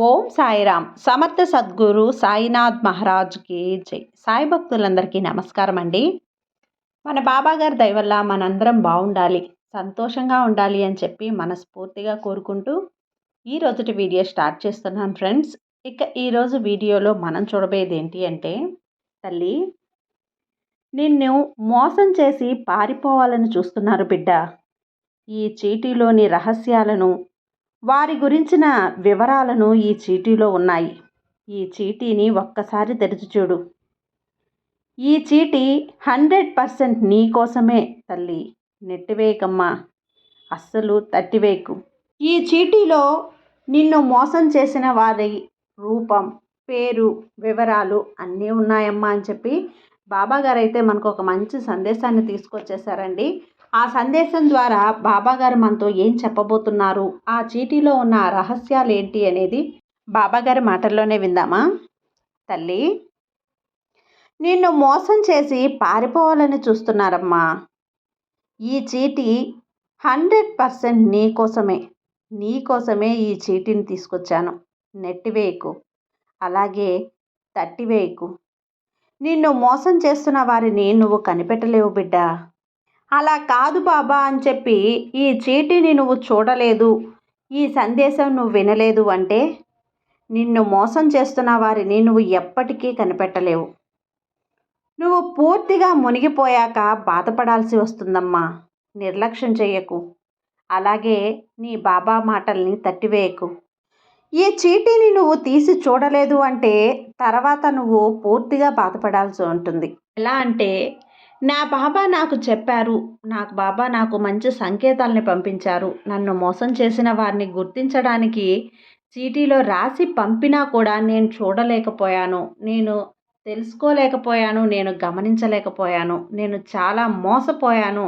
ఓం సాయిరామ్. సమర్థ సద్గురు సాయినాథ్ మహారాజ్కి జై. సాయి భక్తులందరికీ నమస్కారం అండి. మన బాబా గారి దయ వల్ల మనందరం బాగుండాలి, సంతోషంగా ఉండాలి అని చెప్పి మనస్ఫూర్తిగా కోరుకుంటూ ఈ రోజుటి వీడియో స్టార్ట్ చేస్తున్నాను ఫ్రెండ్స్. ఇక ఈరోజు వీడియోలో మనం చూడబోయేది ఏంటి అంటే, తల్లి నిన్ను మోసం చేసి పారిపోవాలని చూస్తున్నారు బిడ్డ. ఈ చీటీలోని రహస్యాలను, వారి గురించిన వివరాలను ఈ చీటీలో ఉన్నాయి. ఈ చీటీని ఒక్కసారి తెరిచి చూడు. ఈ చీటీ 100% నీ కోసమే తల్లి. నెట్టివేయకమ్మా, అస్సలు తట్టివేయకు. ఈ చీటీలో నిన్ను మోసం చేసిన వారి రూపం, పేరు, వివరాలు అన్నీ ఉన్నాయమ్మా అని చెప్పి బాబాగారు అయితే మనకు ఒక మంచి సందేశాన్ని తీసుకొచ్చేసారండి. ఆ సందేశం ద్వారా బాబాగారు మనతో ఏం చెప్పబోతున్నారు, ఆ చీటీలో ఉన్న రహస్యాలు ఏంటి అనేది బాబాగారి మాటల్లోనే విందామా. తల్లి నిన్ను మోసం చేసి పారిపోవాలని చూస్తున్నారమ్మా. ఈ చీటీ 100% నీకోసమే ఈ చీటీని తీసుకొచ్చాను. నెట్టివేయకు, అలాగే తట్టివేయకు. నిన్ను మోసం చేస్తున్న వారిని నువ్వు కనిపెట్టలేవు బిడ్డ. అలా కాదు బాబా అని చెప్పి ఈ చీటీని నువ్వు చూడలేదు, ఈ సందేశం నువ్వు వినలేదు అంటే నిన్ను మోసం చేస్తున్న వారిని నువ్వు ఎప్పటికీ కనిపెట్టలేవు. నువ్వు పూర్తిగా మునిగిపోయాక బాధపడాల్సి వస్తుందమ్మా. నిర్లక్ష్యం చేయకు, అలాగే నీ బాబా మాటల్ని తట్టివేయకు. ఈ చీటీని నువ్వు తీసి చూడలేదు అంటే తర్వాత నువ్వు పూర్తిగా బాధపడాల్సి ఉంటుంది. ఎలా అంటే, నా బాబా నాకు చెప్పారు, బాబా నాకు మంచి సంకేతాలని పంపించారు, నన్ను మోసం చేసిన వారిని గుర్తించడానికి చీటీలో రాసి పంపినా కూడా నేను చూడలేకపోయాను, నేను తెలుసుకోలేకపోయాను, నేను గమనించలేకపోయాను, నేను చాలా మోసపోయాను,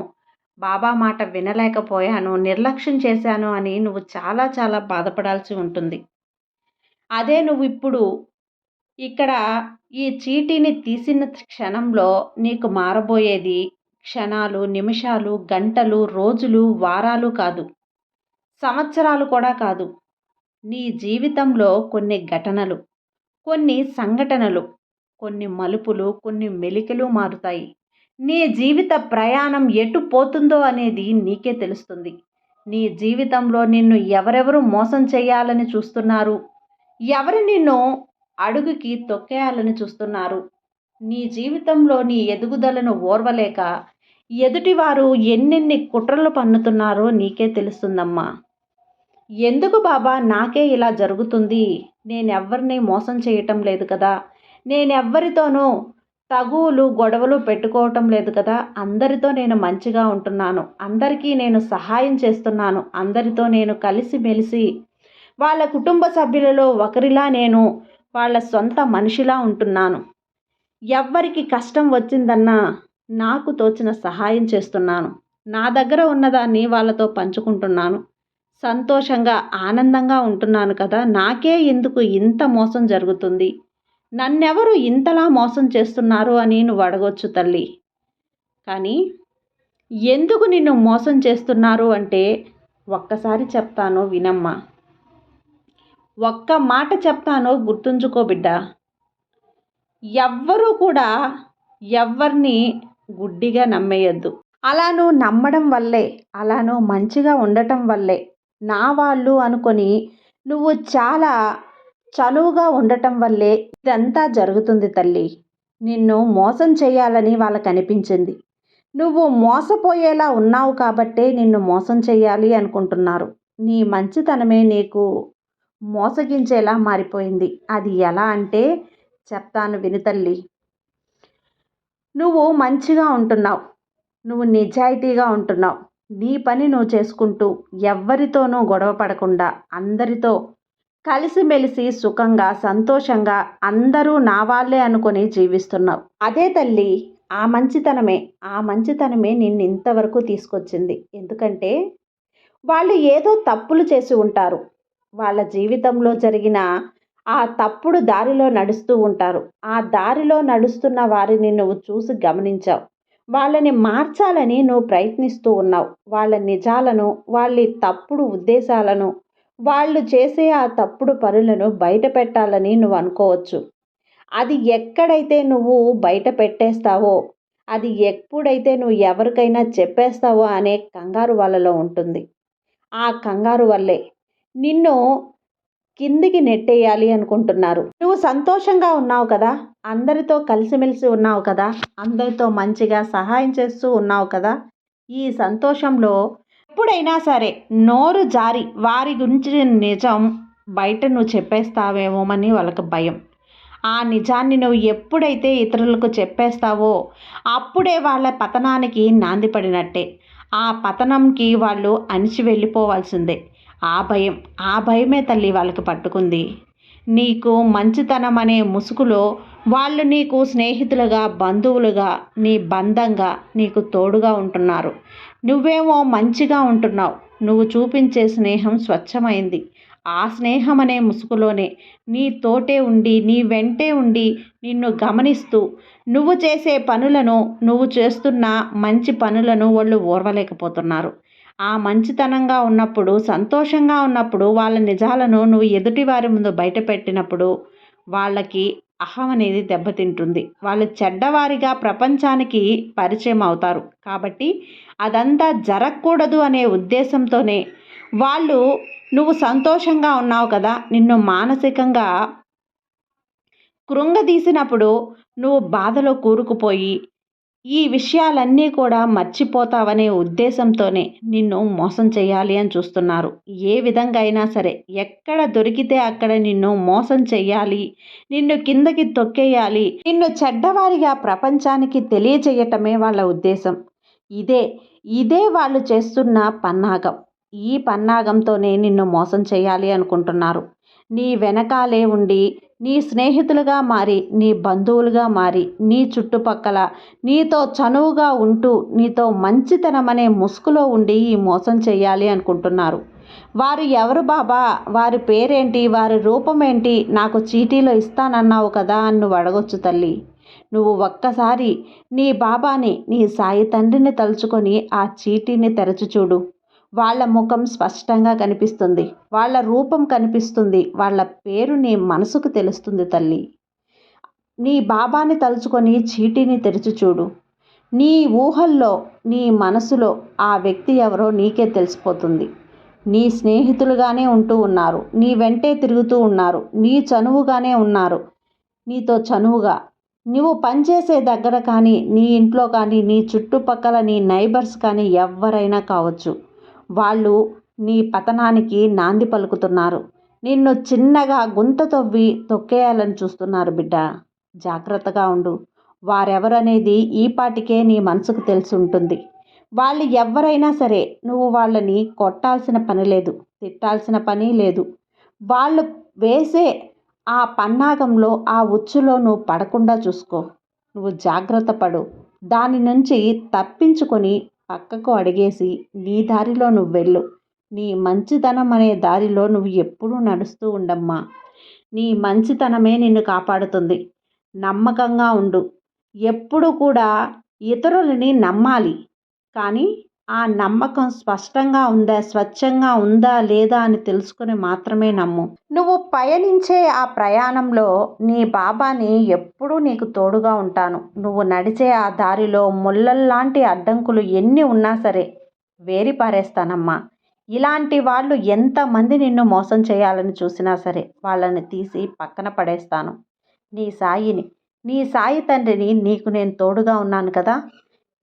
బాబా మాట వినలేకపోయాను, నిర్లక్ష్యం చేశాను అని నువ్వు చాలా చాలా బాధపడాల్సి ఉంటుంది. అదే నువ్వు ఇప్పుడు ఇక్కడ ఈ చీటీని తీసిన క్షణంలో నీకు మారబోయేది క్షణాలు, నిమిషాలు, గంటలు, రోజులు, వారాలు కాదు, సంవత్సరాలు కూడా కాదు. నీ జీవితంలో కొన్ని ఘటనలు, కొన్ని సంఘటనలు, కొన్ని మలుపులు, కొన్ని మెలికలు మారుతాయి. నీ జీవిత ప్రయాణం ఎటు పోతుందో అనేది నీకే తెలుస్తుంది. నీ జీవితంలో నిన్ను ఎవరెవరు మోసం చేయాలని చూస్తున్నారు, ఎవరు నిన్ను అడుగుకి తొక్కేయాలని చూస్తున్నారు, నీ జీవితంలో నీ ఎదుగుదలను ఓర్వలేక ఎదుటివారు ఎన్నెన్ని కుట్రలు పన్నుతున్నారో నీకే తెలుస్తుందమ్మా. ఎందుకు బాబా నాకే ఇలా జరుగుతుంది, నేనెవ్వరిని మోసం చేయటం లేదు కదా, నేనెవ్వరితోనూ తగువులు గొడవలు పెట్టుకోవటం లేదు కదా, అందరితో నేను మంచిగా ఉంటున్నాను, అందరికీ నేను సహాయం చేస్తున్నాను, అందరితో నేను కలిసిమెలిసి వాళ్ళ కుటుంబ సభ్యులలో ఒకరిలా నేను వాళ్ళ సొంత మనిషిలా ఉంటున్నాను, ఎవ్వరికి కష్టం వచ్చిందన్నా నాకు తోచిన సహాయం చేస్తున్నాను, నా దగ్గర ఉన్నదాన్ని వాళ్ళతో పంచుకుంటున్నాను, సంతోషంగా ఆనందంగా ఉంటున్నాను కదా, నాకే ఎందుకు ఇంత మోసం జరుగుతుంది, నన్నెవరు ఇంతలా మోసం చేస్తున్నారు అని నువ్వు అడగొచ్చు తల్లి. కానీ ఎందుకు నిన్ను మోసం చేస్తున్నారు అంటే ఒక్కసారి చెప్తాను వినమ్మా. ఒక్క మాట చెప్తాను, గుర్తుంచుకో బిడ్డ. ఎవ్వరూ కూడా ఎవ్వరిని గుడ్డిగా నమ్మేయద్దు. అలా నువ్వు నమ్మడం వల్లే, అలా నువ్వు మంచిగా ఉండటం వల్లే, నా వాళ్ళు అనుకొని నువ్వు చాలా చనువుగా ఉండటం వల్లే ఇదంతా జరుగుతుంది తల్లి. నిన్ను మోసం చేయాలని వాళ్ళకు అనిపించింది, నువ్వు మోసపోయేలా ఉన్నావు కాబట్టే నిన్ను మోసం చేయాలి అనుకుంటున్నారు. నీ మంచితనమే నీకు మోసగించేలా మారిపోయింది. అది ఎలా అంటే చెప్తాను విను తల్లి. నువ్వు మంచిగా ఉంటున్నావు, నువ్వు నిజాయితీగా ఉంటున్నావు, నీ పని నువ్వు చేసుకుంటూ ఎవ్వరితోనూ గొడవ పడకుండా అందరితో కలిసిమెలిసి సుఖంగా సంతోషంగా అందరూ నా వాళ్ళే అనుకొని జీవిస్తున్నావు. అదే తల్లి, ఆ మంచితనమే నిన్ను ఇంతవరకు తీసుకొచ్చింది. ఎందుకంటే వాళ్ళు ఏదో తప్పులు చేసి ఉంటారు, వాళ్ళ జీవితంలో జరిగిన ఆ తప్పుడు దారిలో నడుస్తూ ఉంటారు. ఆ దారిలో నడుస్తున్న వారిని నువ్వు చూసి గమనించావు, వాళ్ళని మార్చాలని నువ్వు ప్రయత్నిస్తూ ఉన్నావు. వాళ్ళ నిజాలను, వాళ్ళ తప్పుడు ఉద్దేశాలను, వాళ్ళు చేసే ఆ తప్పుడు పనులను బయట పెట్టాలని నువ్వు అనుకోవచ్చు. అది ఎక్కడైతే నువ్వు బయట పెట్టేస్తావో, అది ఎప్పుడైతే నువ్వు ఎవరికైనా చెప్పేస్తావో అనే కంగారు వాళ్ళలో ఉంటుంది. ఆ కంగారు వల్లే నిన్ను కిందికి నెట్టేయాలి అనుకుంటున్నారు. నువ్వు సంతోషంగా ఉన్నావు కదా! అందరితో కలిసిమెలిసి ఉన్నావు కదా! అందరితో మంచిగా సహాయం చేస్తూ ఉన్నావు కదా! ఈ సంతోషంలో ఎప్పుడైనా సరే నోరు జారి వారి గురించి నిజం బయట నువ్వు చెప్పేస్తావేమోమని వాళ్ళకి భయం. ఆ నిజాన్ని నువ్వు ఎప్పుడైతే ఇతరులకు చెప్పేస్తావో అప్పుడే వాళ్ళ పతనానికి నాంది పడినట్టే. ఆ పతనంకి వాళ్ళు అణిచి వెళ్ళిపోవాల్సిందే. ఆ భయమే తల్లి వాళ్ళకి పట్టుకుంది. నీకు మంచితనం అనే ముసుగులో వాళ్ళు నీకు స్నేహితులుగా, బంధువులుగా, నీ బంధంగా నీకు తోడుగా ఉంటున్నారు. నువ్వేమో మంచిగా ఉంటున్నావు. నువ్వు చూపించే స్నేహం స్వచ్ఛమైంది. ఆ స్నేహం అనే ముసుగులోనే నీ తోటే ఉండి, నీ వెంటే ఉండి, నిన్ను గమనిస్తూ, నువ్వు చేసే పనులను, నువ్వు చేస్తున్న మంచి పనులను వాళ్ళు ఓర్వలేకపోతున్నారు. ఆ మంచితనంగా ఉన్నప్పుడు, సంతోషంగా ఉన్నప్పుడు, వాళ్ళ నిజాలను నువ్వు ఎదుటి వారి ముందు బయటపెట్టినప్పుడు వాళ్ళకి అహం అనేది దెబ్బతింటుంది. వాళ్ళు చెడ్డవారిగా ప్రపంచానికి పరిచయం అవుతారు. కాబట్టి అదంతా జరగకూడదు అనే ఉద్దేశంతోనే వాళ్ళు నువ్వు సంతోషంగా ఉన్నావు కదా! నిన్ను మానసికంగా కృంగదీసినప్పుడు నువ్వు బాధలో కూరుకుపోయి ఈ విషయాలన్నీ కూడా మర్చిపోతావనే ఉద్దేశంతోనే నిన్ను మోసం చేయాలి అని చూస్తున్నారు. ఏ విధంగా అయినా సరే ఎక్కడ దొరికితే అక్కడ నిన్ను మోసం చెయ్యాలి, నిన్ను కిందకి తొక్కేయాలి, నిన్ను చెడ్డవారిగా ప్రపంచానికి తెలియచేయటమే వాళ్ళ ఉద్దేశం. ఇదే ఇదే వాళ్ళు చేస్తున్న పన్నాగం. ఈ పన్నాగంతోనే నిన్ను మోసం చేయాలి అనుకుంటున్నారు. నీ వెనకాలే ఉండి నీ స్నేహితులుగా మారి, నీ బంధువులుగా మారి, నీ చుట్టుపక్కల నీతో చనువుగా ఉంటూ, నీతో మంచితనం అనే ముసుగులో ఉండి ఈ మోసం చేయాలి అనుకుంటున్నారు. వారు ఎవరు బాబా? వారి పేరేంటి? వారి రూపం ఏంటి? నాకు చీటీలో ఇస్తానన్నావు కదా అని నువ్వు అడగొచ్చు తల్లి. నువ్వు ఒక్కసారి నీ బాబాని, నీ సాయి తండ్రిని తలుచుకొని ఆ చీటీని తెరచి చూడు. వాళ్ళ ముఖం స్పష్టంగా కనిపిస్తుంది. వాళ్ళ రూపం కనిపిస్తుంది. వాళ్ళ పేరు నీ మనసుకు తెలుస్తుంది తల్లి. నీ బాబాని తలుచుకొని చీటీని తెరిచి చూడు. నీ ఊహల్లో, నీ మనసులో ఆ వ్యక్తి ఎవరో నీకే తెలిసిపోతుంది. నీ స్నేహితులుగానే ఉంటూ ఉన్నారు. నీ వెంటే తిరుగుతూ ఉన్నారు. నీ చనువుగానే ఉన్నారు. నీతో చనువుగా నువ్వు పనిచేసే దగ్గర కానీ, నీ ఇంట్లో కానీ, నీ చుట్టుపక్కల నీ నైబర్స్ కానీ ఎవరైనా కావచ్చు. వాళ్ళు నీ పతనానికి నాంది పలుకుతున్నారు. నిన్ను చిన్నగా గుంత తవ్వి తొక్కేయాలని చూస్తున్నారు బిడ్డ. జాగ్రత్తగా ఉండు. వారెవరనేది ఈపాటికే నీ మనసుకు తెలిసి ఉంటుంది. వాళ్ళు ఎవరైనా సరే నువ్వు వాళ్ళని కొట్టాల్సిన పని లేదు, తిట్టాల్సిన పని లేదు. వాళ్ళు వేసే ఆ పన్నాగంలో, ఆ ఉచ్చులో నువ్వు పడకుండా చూసుకో. నువ్వు జాగ్రత్త పడు. దాని నుంచి తప్పించుకొని పక్కకు అడిగేసి నీ దారిలో నువ్వు వెళ్ళు. నీ మంచితనం అనే దారిలో నువ్వు ఎప్పుడూ నడుస్తూ ఉండమ్మా. నీ మంచితనమే నిన్ను కాపాడుతుంది. నమ్మకంగా ఉండు. ఎప్పుడు కూడా ఇతరులని నమ్మాలి, కానీ ఆ నమ్మకం స్పష్టంగా ఉందా, స్వచ్ఛంగా ఉందా లేదా అని తెలుసుకొని మాత్రమే నమ్ము. నువ్వు పయనించే ఆ ప్రయాణంలో నీ బాబాని ఎప్పుడూ నీకు తోడుగా ఉంటాను. నువ్వు నడిచే ఆ దారిలో ముళ్ళల్లాంటి అడ్డంకులు ఎన్ని ఉన్నా సరే వేరి పారేస్తానమ్మా. ఇలాంటి వాళ్ళు ఎంతమంది నిన్ను మోసం చేయాలని చూసినా సరే వాళ్ళని తీసి పక్కన పడేస్తాను. నీ సాయి తండ్రిని, నీకు నేను తోడుగా ఉన్నాను కదా!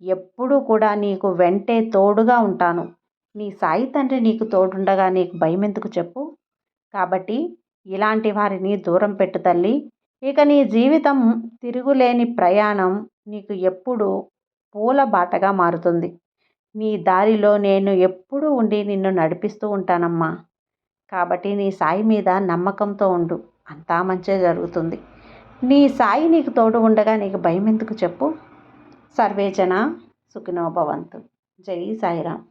ఎప్పుడూ కూడా నీకు వెంటే తోడుగా ఉంటాను. నీ సాయి తండ్రి నీకు తోడుండగా నీకు భయం ఎందుకు చెప్పు? కాబట్టి ఇలాంటి వారిని దూరం పెట్టు తల్లి. ఇక నీ జీవితం తిరుగులేని ప్రయాణం నీకు ఎప్పుడూ పూల బాటగా మారుతుంది. నీ దారిలో నేను ఎప్పుడూ ఉండి నిన్ను నడిపిస్తూ ఉంటానమ్మా. కాబట్టి నీ సాయి మీద నమ్మకంతో ఉండు. అంతా మంచే జరుగుతుంది. నీ సాయి నీకు తోడు ఉండగా నీకు భయం ఎందుకు చెప్పు? సర్వే జన సుఖినో భవంతు. జై సాయిరామ్.